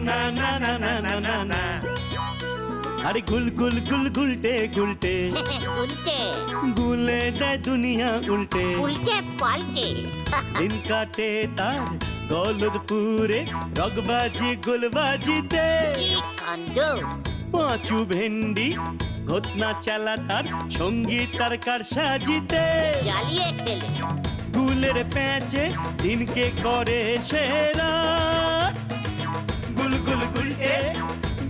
না না না না না না না। আরে গুল গুল গুল গুলটে গুলটে উল্টে গুলে দেয় দুনিয়া উল্টে। উল্টে পাল্টে দিন কাটে তার গলদপুরে রগবাজি গুলবাজিতে। কি কাণ্ড! পাঁচু ভেন্ডি ঘটনা চালা তার সঙ্গীত তার কার সাজিতে। জ্বালিয়ে খেলে গুলের প্যাচে দিনকে করে সেরা। গুল গুল গুলটে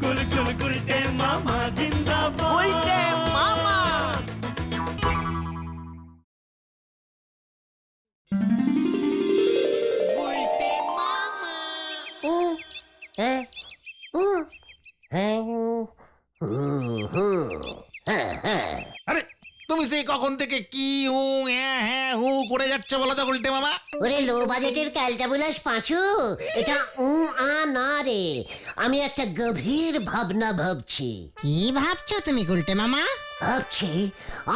গুল গুল গুলটে মামা জিন্দাবাদ। উল্টে মামা। আরে তুমি সেই কখন থেকে কি হু হ্যাঁ হ্যাঁ হু করে যাচ্ছ বলো তো উল্টে মামা? ওরে লো বাজেটের ক্যালটাবুলাস পাঁচু, এটা না রে, আমি একটা গভীর ভাবনা ভাবছি। কি ভাবছো তুমি গুলটে মামা? ভাবছি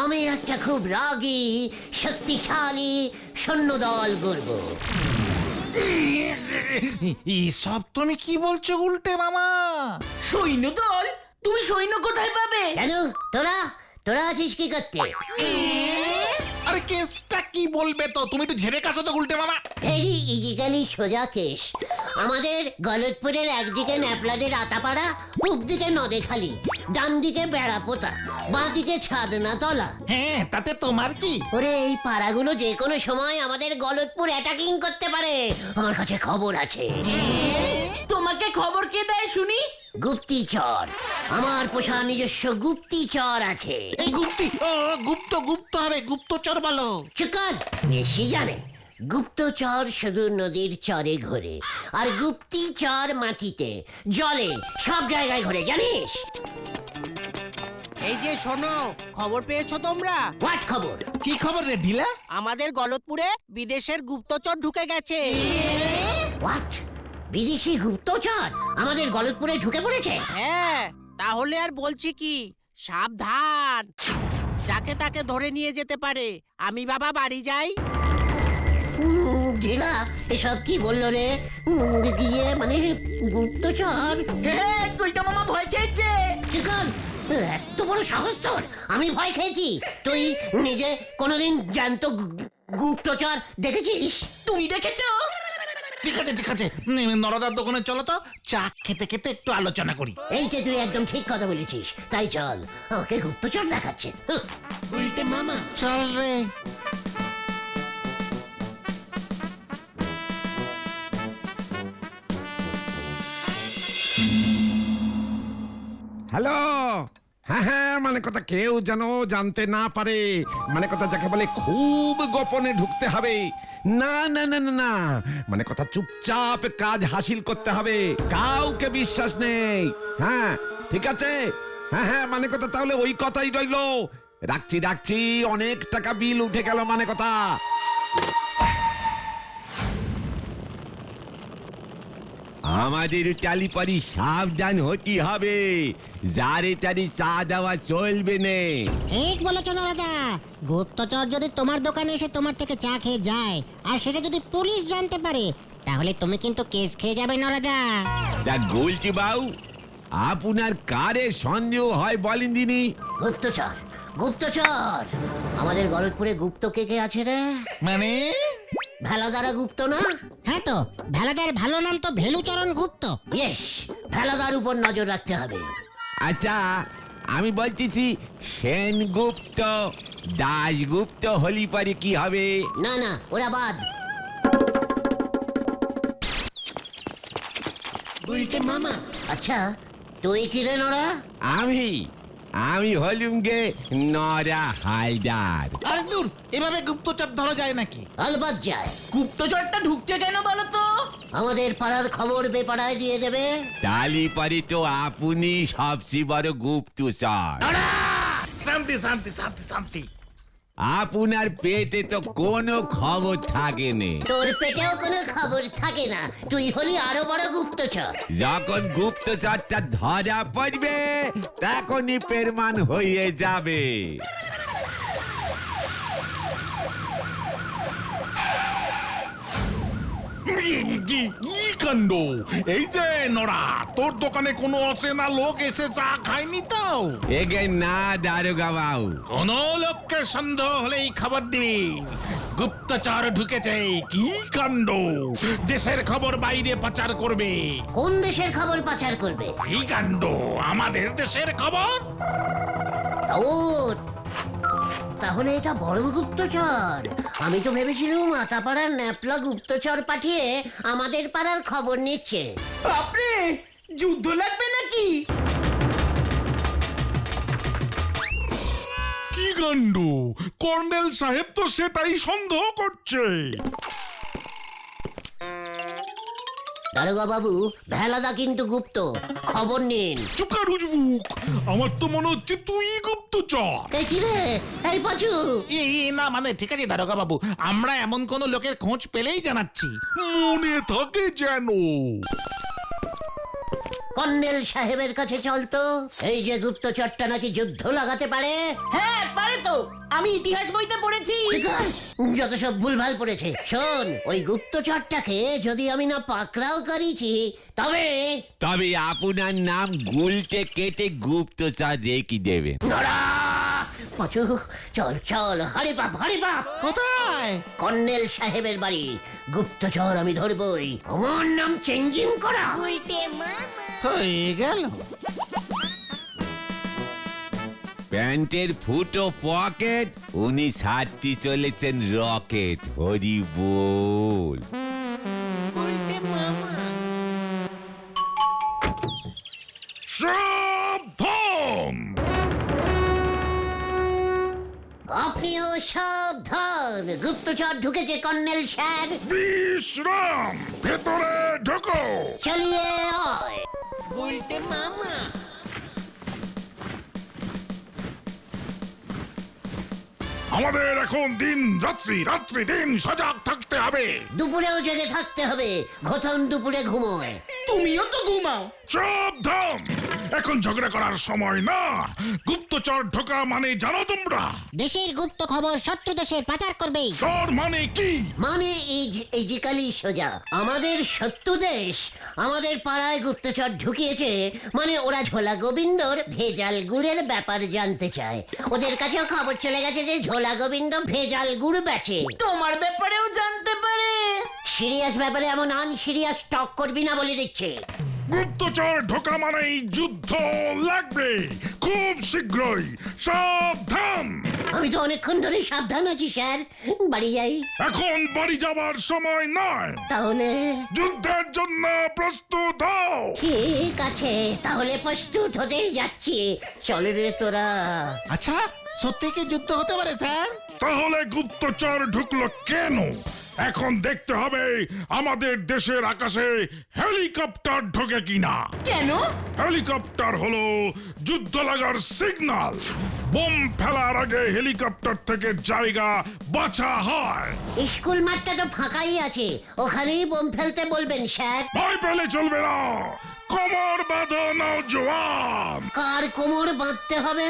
আমি একটা খুব রাগী শক্তিশালী সৈন্যদল গড়ব। সব তুমি কি বলছো উল্টে মামা? সৈন্যদল? তুমি সৈন্য কোথায় পাবে? কেন তোরা তোরা আছিস কি করতে? আরে কেসটা কি বলবে তো, তুমি একটু ঝেড়ে কাছো তো উল্টে মামা। ভেরি ইজিক্যালি সোজা কেস। আমাদের গলতপুরের একদিকে ন্যাপলাদের আতাপাড়া, পূব দিকে নদেখালি, ডান দিকে বেড়াপোতা, বাঁ দিকে ছাদনা তলা। হ্যাঁ তাতে তোমার কি? ওরে এই পাড়াগুলো যে কোনো সময় আমাদের গলতপুর অ্যাটাকিং করতে পারে, আমার কাছে খবর আছে। তোমাকে খবর কে দেয় শুনি? গুপ্তিচর, আমার পোষা নিজস্ব গুপ্তিচর আছে। এই গুপ্তি ও গুপ্ত গুপ্ত হবে, গুপ্তচর বলো। চুকার বেশি জানে। গুপ্তচর শুধু নদীর চরে ঘোরে, আর গুপ্তিচর মাটিতে জলে সব জায়গায় ঘোরে, জানিস? এই যে শোনো, খবর পেয়েছো তোমরা? হোয়াট খবর? কি খবর রে ঢিলা? আমাদের গলতপুরে বিদেশের গুপ্তচর ঢুকে গেছে। হোয়াট? বিদেশি গুপ্তচর আমাদের গলতপুরে ঢুকে পড়েছে? হ্যাঁ, তাহলে আর বলছি কি, সাবধান, যাকে তাকে ধরে নিয়ে যেতে পারে। আমি বাবা বাড়ি যাই। ঢিলা এসব কি বললো রে? গিয়ে মানে গুপ্তচর? কইটা মামা ভয় খেয়েছে। চিকন, এত বড় সাহস তোর! আমি ভয় খেয়েছি? তুই নিজে কোনোদিন জ্যান্ত গুপ্তচর দেখেছিস? তুমি দেখেছো? ঠিক আছে ঠিক আছে, নরদার দোকানে চলো তো, চা খেতে খেতে একটু আলোচনা করি। এইটা তুই একদম ঠিক কথা বলেছিস, তাই চল, আমাকে গুপ্তচর দেখাচ্ছে। উল্টে মামা। চল রে। হ্যালো, হ্যাঁ হ্যাঁ, মানে কথা কেউ যেন জানতে না পারে, মানে কথা যাকে বলে খুব গোপনে ঢুকতে হবে। না না না না না, মানে কথা চুপচাপ কাজ হাসিল করতে হবে, কাউকে বিশ্বাস নেই। হ্যাঁ ঠিক আছে, হ্যাঁ হ্যাঁ, মানে কথা তাহলে ওই কথাই রইলো। রাখছি রাখছি, অনেক টাকা বিল উঠে গেল মানে কথা। আমাদের চালিপারি সাবধান হতে হবে, যারে তারে চা দেওয়া চলবে না। ঠিক বলেছো নরদা, গুপ্তচর যদি তোমার দোকানে এসে তোমার থেকে চা খেয়ে যায়, আর সেটা যদি পুলিশ জানতে পারে, তাহলে তুমি কিন্তু কেস খেয়ে যাবে নরদা। তা বলছি বাউ, আপনার কারে সন্দেহ হয় বলেন দিনি? গুপ্তচর, গুপ্তচর, আমাদের গলতপুরে গুপ্ত কে কে আছে রে? মানে ভেলাদারা গুপ্ত না? হ্যাঁ তো, ভেলাদার ভালো নাম তো ভেলুচরণ গুপ্ত। ইয়েস, ভেলাদার উপর নজর রাখতে হবে। আচ্ছা আমি বলতেছি, সেনগুপ্ত দাশগুপ্ত হলি পারে কি হবে? না না, ওরা বাদ। উল্টে মামা। আচ্ছা তুই কি রে নড়া? আমি হলুম গে নরা হালদার। আরে দূর, এভাবে গুপ্তচর ধরা যায় নাকি? আলবাত যায়। গুপ্তচরটা ঢুকছে কেন বলো তো? আমাদের পাড়ার খবর বেপাড়ায় দিয়ে দেবে। তালি পারে তো আপনি সবচেয়ে বড় গুপ্তচর। শান্তি শান্তি শান্তি শান্তি। আপনার পেটে তো কোনো খবর থাকে না। তোর পেটেও কোনো খবর থাকে না, তুই হলি আরো বড় গুপ্তচর। যখন গুপ্তচরটা ধরা পড়বে তখনই প্রমাণ হয়ে যাবে। কি কাণ্ড! এই যে নড়া, তোর দোকানে কোনো অচেনা লোক এসে চা খায়নি তো? এগে না দারোগা বাবু। কোন লোককে সন্দেহ হলেই খবর দিবি। গুপ্তচর ঢুকেছে। কি কাণ্ড! দেশের খবর বাইরে পাচার করবে। কোন দেশের খবর পাচার করবে? কি কাণ্ড! আমাদের দেশের খবর। ও, তাহলে এটা বড় গুপ্তচর। আমি তো ভেবেছিলাম আতাপাড়ার ন্যাপলা গুপ্তচর পাঠিয়ে আমাদের পাড়ার খবর নিচ্ছে। বাপরে, যুদ্ধ লাগবে নাকি? কি কাণ্ড! কর্নেল সাহেব তো সেটাই সন্দেহ করছে। দারোগা বাবু, ভেলাদা কিন্তু গুপ্ত, খবর নিন। চুকার উজবুক, আমার তো মনে হচ্ছে তুই গুপ্তচর। এই কি রে, এই পাচু, না মানে ঠিক আছে দারোগা বাবু, আমরা এমন কোন লোকের খোঁজ পেলেই জানাচ্ছি। মনে থাকে যেন। কর্নেল সাহেবের কাছে চল তো। এই যে গুপ্তচরটা নাকি যুদ্ধ লাগাতে পারে। হ্যাঁ পারে তো, আমি ইতিহাস বইতে পড়েছি। ঠিক আছে, যত সব ভুলভাল পড়েছে। শোন, ওই গুপ্তচরটাকে যদি আমি না পাকড়াও করেছি, তবে তবে আপনার নাম গুলটে কেটে গুপ্তচর রেখে দেবে। নড়া! পাচু, চল চল, হরি বাপ, হরি বাপ। কোথায়? কর্নেল সাহেবের বাড়ি। গুপ্তচর আমি ধরবই। আমার নাম চেঞ্জিং করা। হয়ে গেল। প্যান্টের ফুটো পকেট, উনি সারতে চলেছেন রকেট। হরি বল। সাবধান! আপনিও সাবধান, গুপ্তচর ঢুকেছে কর্নেল স্যার। বিশ্রাম! ভেতরে ঢোকো। চালিয়ে আয়। আমাদের এখন দিন রাত্রি, রাত্রি দিন সজাগ থাকতে হবে। দুপুরেও জেগে থাকতে হবে। ঘটন দুপুরে ঘুমোয়। তুমিও তো ঘুমাও। সাবধান! এখন ঝগড়া করার সময় না। গুপ্তচর ঢোকা মানে জানো তোমরা? দেশের গুপ্ত খবর শত্রু দেশের পাচার করবে। তোর মানে কি? মানে ইজিক্যালি সোজা। আমাদের শত্রু দেশ আমাদের পাড়ায় গুপ্তচর ঢুকিয়েছে, মানে ওরা ঝোলা গোবিন্দর ভেজাল গুড়ের ব্যাপার জানতে চায়। ওদের কাছেও খবর চলে গেছে যে ঝোলা গোবিন্দ ভেজাল গুড় বেচে। তোমার ব্যাপারেও জানতে পারে। সিরিয়াস ব্যাপারে এমন আনসিরিয়াস টক করবি না বলে দিচ্ছে। গুপ্তচর ঢোকা মানেই যুদ্ধ লাগবে, খুব শীঘ্রই। সাবধান! আমি তো অনেকক্ষণ ধরে সাবধান আছি স্যার। বাড়ি যাই। এখন বাড়ি যাবার সময় নয়। তাহলে যুদ্ধের জন্য প্রস্তুত হও। ঠিক আছে, তাহলে প্রস্তুত হতেই যাচ্ছি। চল রে তোরা। আচ্ছা, সত্যি কি যুদ্ধ হতে পারে স্যার? তাহলে গুপ্তচর ঢুকলো কেন? এখন দেখতে হবে আমাদের দেশের আকাশে হেলিকপ্টার ঢোকে কিনা। কেন? হেলিকপ্টার হলো যুদ্ধ লাগার সিগন্যাল। বোম ফেলার আগে হেলিকপ্টার থেকে জায়গা বাছা হয়। স্কুল মাঠটা তো ফাঁকাই আছে, ওখানেই বোম ফেলতে বলবেন স্যার। ভয় পেলে চলবে না। কোমর বাঁধো নওজোয়ান। কার কোমর বাঁধতে হবে?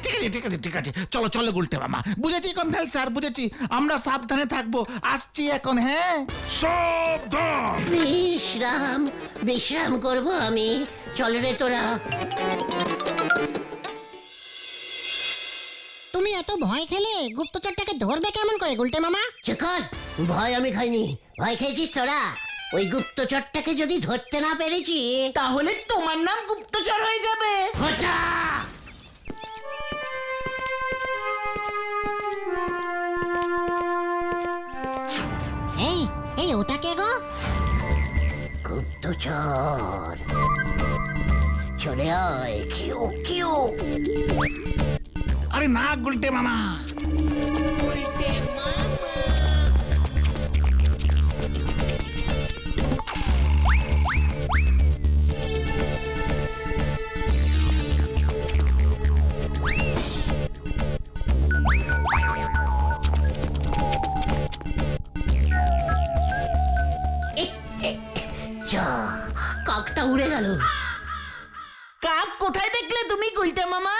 ঠিক আছে ঠিক আছে ঠিক আছে, চলো চলো গুলটে মামা। বুঝেছি কন্থাল স্যার, বুঝেছি। আমরা সাবধানে থাকবো। আসছি এখন। হ্যাঁ, সাবধান। বিশ্রাম বিশ্রাম করব আমি। চল রে তোরা। তুমি এত ভয় খেলে গুপ্তচরটাকে ধরবে কেমন করে গুলটে মামা? চেকর, ভয় আমি খাইনি। ভয় খেয়েছিস তোরা। ওই গুপ্তচরটাকে যদি ধরতে না পেরেছি, তাহলে তোমার নাম গুপ্তচর হয়ে যাবে। হটা! এই এই ওটা কে গো? গুপ্তচর। চলে আয়। কিউ কিউ। আরে না গুলটে মামা। যা, কাকটা উড়ে গেল। কাক কোথায় দেখলে তুমি গুলটে মামা?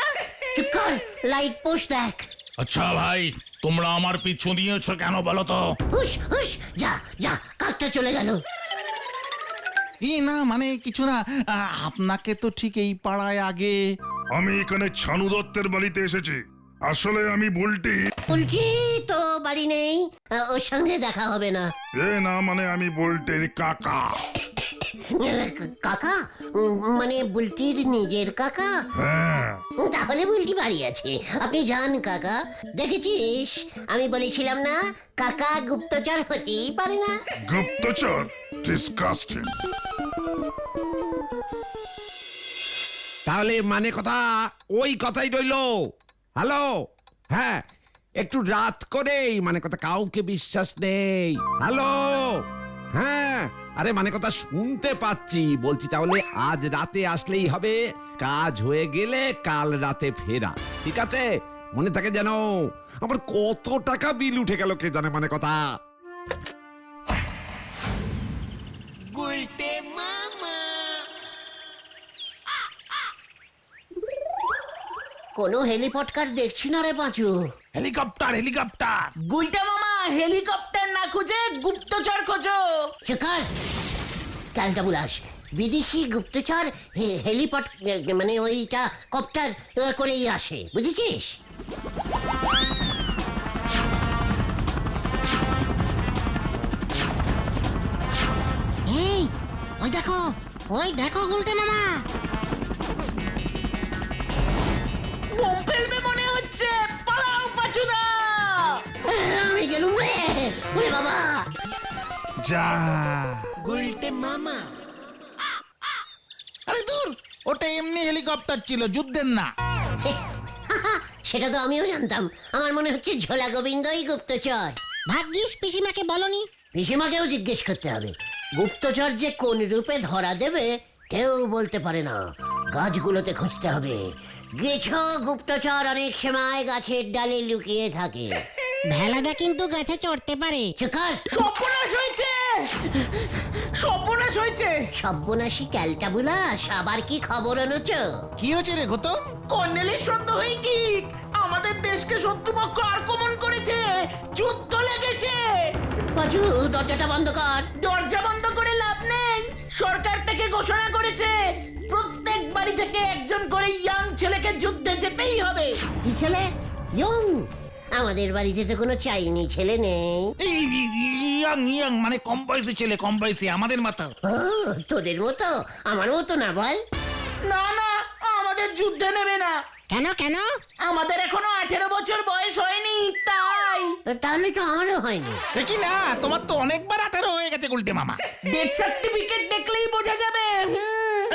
চুপ কর, লাইট পোস্ট দেখ। আচ্ছা ভাই, তোমরা আমার পিছু নিয়েছো কেন বলো তো? হুস হুস, যা যা, কাকটা চলে গেল। না মানে কিছু না, আপনাকে তো ঠিক এই পাড়ায় আগে। আমি এখানে ছানু দত্তের বাড়িতে এসেছি। আসলে আমি বুলটি। বলছি তো বাড়ি নেই, ওর সঙ্গে দেখা হবে না। এ না মানে আমি বুলটির কাকা। কাকা? মানে বুলটির নিজের কাকা? হ্যাঁ। তাহলে বুলটি বাড়ি আছে, আপনি যান কাকা। দেখেছিস, আমি বলেছিলাম না কাকা গুপ্তচর হতেই পারে না। গুপ্তচর? ডিসকাস্টিং। তাহলে মানে কথা ওই কথাই রইলো। হ্যালো, হ্যাঁ, একটু রাত করেই মানে কথা কাউকে বিশ্বাস নেই। হ্যালো, হ্যাঁ, আরে মানে কথা শুনতে পাচ্ছি, বলছি তাহলে আজ রাতে আসলেই হবে, কাজ হয়ে গেলে কাল রাতে ফেরা, ঠিক আছে? মনে থাকে যেন। আমার কত টাকা বিল উঠে গেল কে জানে মানে কথা। কোনো হেলিপডকার দেখছি না রে পাঁচু। Helicopter helicopter. গুলটা মামা হেলিকপ্টার না খুঁজে গুপ্তচর খোঁজো। চেকার ক্যালটা বুলাস, বিদেশি গুপ্তচর হেলিপড মানে ওইটা কপ্টার করেই আসে, বুঝেছিস? এই ওই দেখো গুলটে মামা। বোম ফেলবে মনে হচ্ছে, পালাও পাচুদা। আমি গেলুম রে, ওরে বাবা। যা গুলটে মামা। আরে দূর, ওটা এমনি হেলিকপ্টার ছিল, যুদ্ধের না। সেটা তো আমিও জানতাম, আমার মনে হচ্ছে ঝোলা গোবিন্দই গুপ্তচর। ভাগ্যিস পিসিমাকে বলনি। পিসিমাকেও জিজ্ঞেস করতে হবে। গুপ্তচর যে কোন রূপে ধরা দেবে কেউ বলতে পারে না, গাছগুলোতে খুঁজতে হবে। গেছো গুপ্তচর অনেক সময় গাছের ডালে লুকিয়ে থাকে। ভেলাদা কিন্তু গাছে চড়তে পারে। চেকার সর্বনাশ হয়েছে, সর্বনাশ হয়েছে। সব্যনাশী ক্যালটা বুলাস, আবার কি খবর এনেছ? কি হয়েছে রে গৌতম? কর্নেলের সন্দেহই ঠিক, আমাদের দেশকে শত্রুপক্ষ আক্রমণ করেছে, যুদ্ধ লেগেছে। পাঁচু, দরজাটা বন্ধ কর। দরজা বন্ধ করে লাভ নেই, সরকার থেকে ঘোষণা করেছে প্রত্যেক বাড়ি থেকে একজন করে ইয়াং ছেলেকে যুদ্ধে যেতেই হবে। কি ছেলে? ইয়ং? আমাদের বাড়িতে তো কোনো চাইনি ছেলে নেই। ইয়াং ইয়াং মানে কম বয়সী ছেলে, কম বয়সী, আমাদের মতো। ও, তোদের মতো? আমার মতো না বল। না না, আমাদের যুদ্ধে নেবে না। কেন কেন? আমাদের এখনো 18 বছর বয়স হয়নি, তাই। তাহলে তো আমারও হয়নি। কি না, তোমার তো অনেকবার 18 হয়ে গেছে গুলটে মামা। ডেথ সার্টিফিকেট দেখলেই বোঝা যাবে।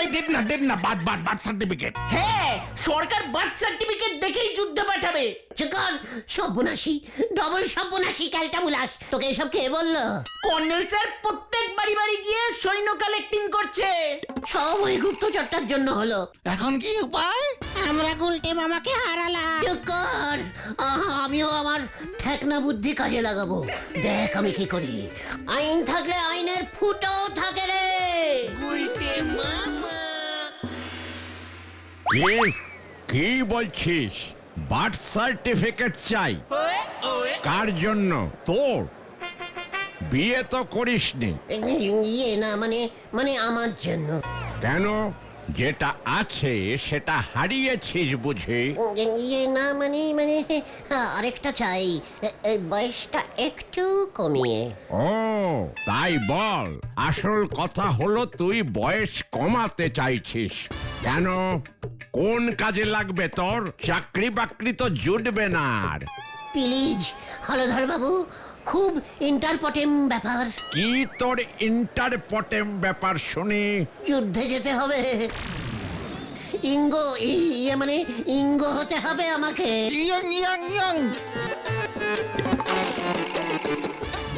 এই ডেট না, বার্থ সার্টিফিকেট। হ্যাঁ, সরকার বার্থ সার্টিফিকেট দেখেই যুদ্ধ পাঠাবে। চেকার, সব্যনাশী, ডবল সব্যনাশী ক্যালটা বুলাস, তোকে এসব কে বললো? কর্নেল স্যার প্রত্যেক বাড়ি বাড়ি গিয়ে সৈন্য কালেক্টিং করছে। সব ওই গুপ্তচরটার জন্য হলো। এখন কি উপায়? আমরা গুলটে মামাকে হারালাম। চেকার, আমিও আমার ঠেকনা বুদ্ধি কাজে লাগাবো। দেখ আমি কি করি। আইন থাকলে আইনের ফুটো থাকে রে। কি বলছিস? বার্থ সার্টিফিকেট চাই? কার জন্য? তোর? বিয়ে তো করিসনি। ইয়ে না মানে মানে আমার জন্য। কেন? যেটা আছে সেটা হারিয়েছিস বুঝি? ইয়ে না মানে মানে আরেকটা চাই, বয়সটা একটু কমিয়ে। ও তাই বল। আসল কথা হলো তুই বয়স কমাতে চাইছিস। কেন? কোন কাজে লাগবে তোর? চাকরি বাকরি তো জুটবে না আর। প্লিজ হলধর বাবু, খুব ইন্টারপটেম ব্যাপার। কি তোর ইন্টারপটেম ব্যাপার শুনি? যুদ্ধে যেতে হবে। ইয়ে মানে ইঙ্গ হতে হবে আমাকে। Young young young.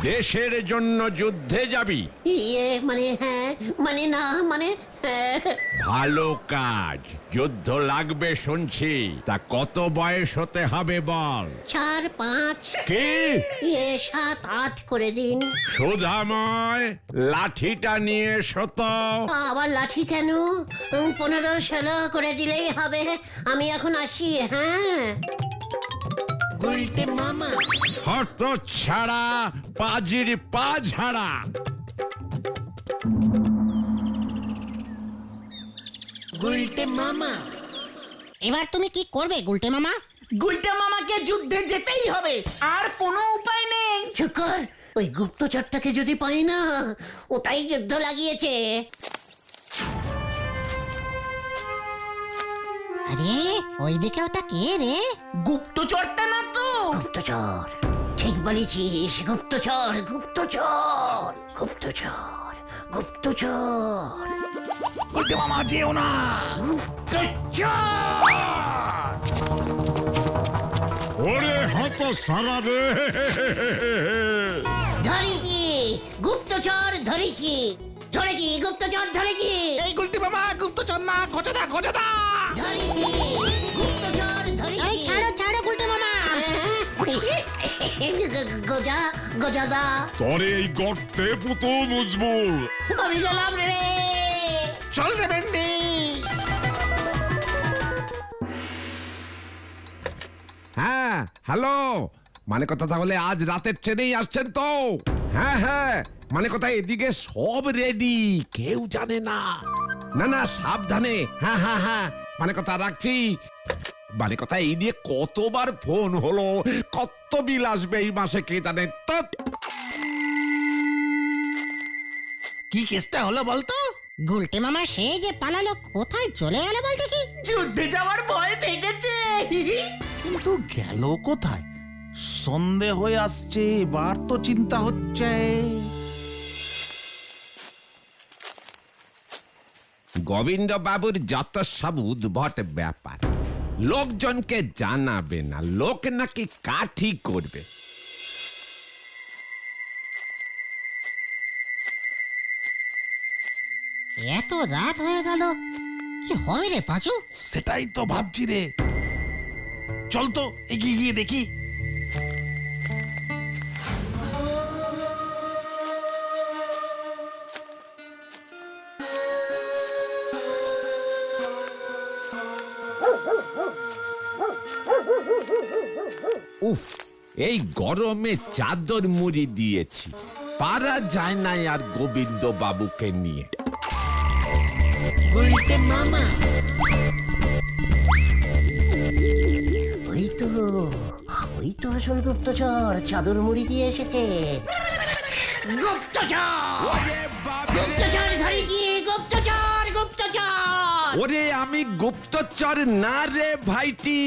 দেশের জন্য যুদ্ধে যাবি? ইয়ে মানে হ্যাঁ, মানে না মানে হ্যাঁ। ভালো কাজ, যুদ্ধ লাগবে শুনছি। তা কত বয়স হতে হবে বল? 4, 5, কি? ইয়ে 7, 8 করে দিন। সুধাময়, লাঠিটা নিয়ে এসো তো। আবার লাঠি কেন? 15, 16 করে দিলেই হবে। আমি এখন আসি। হ্যাঁ, হত ছাড়া পাজির পা ঝাড়া। এবার তুমি কি করবে গুলটে মামা? গুলটে মামাকে যুদ্ধে যেতেই হবে, আর কোনো উপায় নেই। শুকর ওই গুপ্তচরটাকে যদি পাই না, ওটাই যুদ্ধ লাগিয়েছে। আরে ওইদিকে ওটা কে রে? গুপ্তচরটা না তো? গুপ্তচর, ঠিক বলেছিস, গুপ্তচর গুপ্তচর গুপ্তচর গুপ্তচর গুলটে মামা যেও না। ওরে হত সারা রে, ধরেছি গুপ্তচর, ধরেছি ধরেছি গুপ্তচর, ধরেছি এই গুলটে মামা গুপ্তচর না, খোঁজাদা খোঁজাদা। ধরেছি গুপ্তচর, এই ধরেছি। ছাড়ো ছাড়ো গুলটে মামা। গজা গজাদা, তরে এই গর্তে পুতো মুজবো। আমি গেলাম রে। চল রে ভেন্ডি। হ্যাঁ হ্যালো, মানে কথা তাহলে আজ রাতের ট্রেনেই আসছেন তো? হ্যাঁ হ্যাঁ, মানে কথা এদিকে সব রেডি, কেউ জানে না। না না সাবধানে, হ্যাঁ হ্যাঁ হ্যাঁ, মানে কথা রাখছি। মানে কথা এই নিয়ে কতবার ফোন হলো, কত বিল আসবে এই মাসে কে জানে। ধ্যাৎ। কি কেসটা হলো বলতো? গুলটে মামা সে যে পালালো, কোথায় চলে গেল বলতে কি? যুদ্ধে যাওয়ার ভয় পেয়েছে। কিন্তু গেল কোথায়? সন্ধে হয়ে আসছে, এবার তো চিন্তা হচ্ছে। গোবিন্দ বাবুর যত সব উদ্ভট ব্যাপার, লোকজনকে জানাবে না, লোক নাকি কাঠি করবে। এত রাত হয়ে গেল, কি হবে রে পাঁচু? সেটাই তো ভাবছি রে। চল তো এগিয়ে গিয়ে দেখি। উফ, এই গরমে চাদর মুড়ি দিয়েছি, পারা যায় না আর গোবিন্দ বাবুকে নিয়ে। গুলটে মামা, ওই তো আসল গুপ্তচর, চাদর মুড়ি দিয়ে এসেছে। গুপ্তচর, গুপ্তচর ধরেছি, গুপ্তচর গুপ্তচর ওরে আমি গুপ্তচর না রে ভাইটি।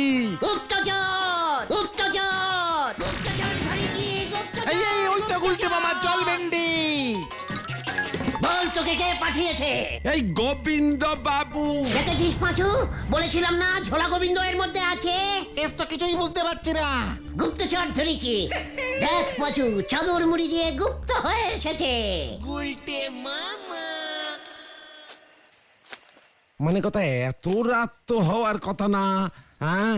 গুপ্তচর গুপ্তচর গুপ্তচর ধরেছি, গুপ্তচর। এই এই ওই তো গুলটে মামা, চল ভেন্ডি। বল তোকে কে পাঠিয়েছে? এই গোবিন্দ বাবু। দেখেছিস পাঁচু, বলেছিলাম না ঝোলা গোবিন্দ এর মধ্যে আছে। কেসটা কিছুই বুঝতে পারছি না। গুপ্তচর ধরেছি, দেখ পাঁচু, চাদর মুড়ি দিয়ে গুপ্ত হয়ে এসেছে। মানে কথা এত রাত তো হওয়ার কথা না। হ্যাঁ,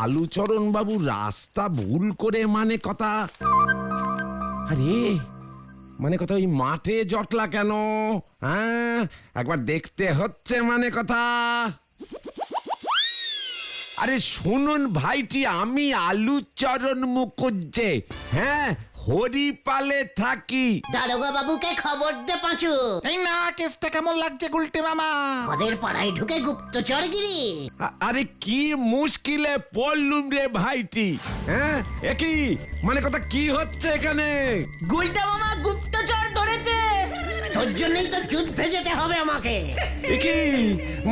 আলুচরণ বাবু রাস্তা ভুল করে মানে কথা। আরে মানে কথা ওই মাঠে জটলা কেন? হ্যাঁ, একবার দেখতে হচ্ছে মানে কথা। আরে শুনুন ভাইটি, আমি আলুচরণ মুখুজ্জে, হ্যাঁ হরিপালে থাকি। দারোগা বাবুকে খবর দে পাঁচু, এই না, কেসটা কেমন লাগছে গুলটে মামা? ওদের পাড়ায় ঢুকে গুপ্তচরগিরি। আরে কি মুশকিলে পড়লুম রে ভাইটি। হ্যাঁ, একই মানে কথা কি হচ্ছে এখানে? গুলটে মামা গুপ্তচর ধরেছে। তোর জন্যই তো যুদ্ধে যেতে হবে আমাকে। একই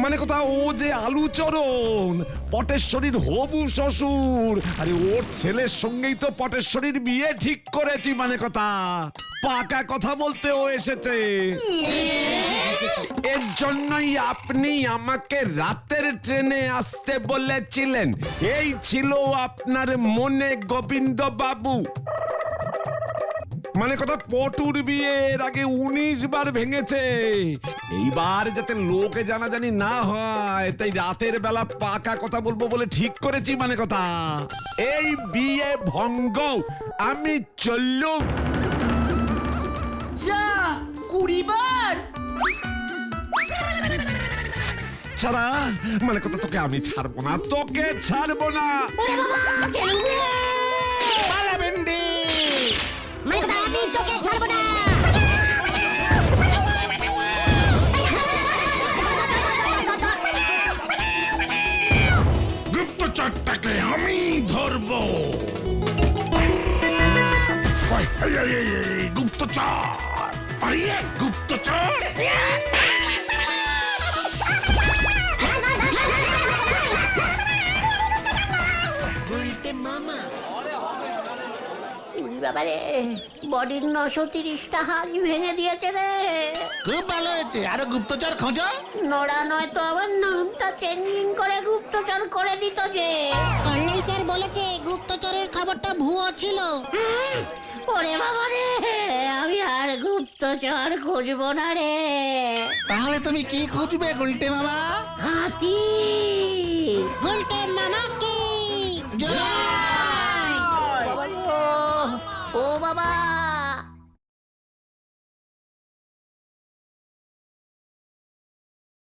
মানে কথা, ও যে আলুচরণ, পটেশ্বরীর হবু শ্বশুর, আরে ওর ছেলের সঙ্গেই তো পটেশ্বরীর বিয়ে ঠিক করেছি। মানে কথা পাকা কথা বলতে ও এসেছে। এর জন্যই আপনি আমাকে রাতের ট্রেনে আসতে বলেছিলেন, এই ছিল আপনার মনে গোবিন্দ বাবু। মানে কথা পটুর বিয়ের আগে 19 বার ভেঙেছে, এইবার যাতে লোকে জানাজানি না হয় তাই রাতের বেলা পাকা কথা বলবো বলে ঠিক করেছি। মানে কথা এই বিয়ে ভঙ্গ, আমি চললুম। যা 20 বার। ছাড়া মানে কথা তোকে আমি ছাড়বো না, তোকে ছাড়বো না। ওরে বাবা, গেলুম রে। আমারই এক গুপ্তচর। উরি বাবা রে, বডির 930টা হাড়ি ভেঙে দিয়েছে রে। খুব ভালো হয়েছে, আরো গুপ্তচর খোঁজো। নোরা নয় তো আবার নামটা চেঞ্জিং করে গুপ্তচর করে দিত যে। কর্নেল স্যার বলেছে গুপ্তচরের খবরটা ভুয়ো ছিল। ওরে বাবা রে, আমি আর গুপ্তচর খুঁজবো না রে। তাহলে তুমি কি খুঁজবে গুলটে মামা? হাতি। গুলটে মামা কি বাবা গো, ও বাবা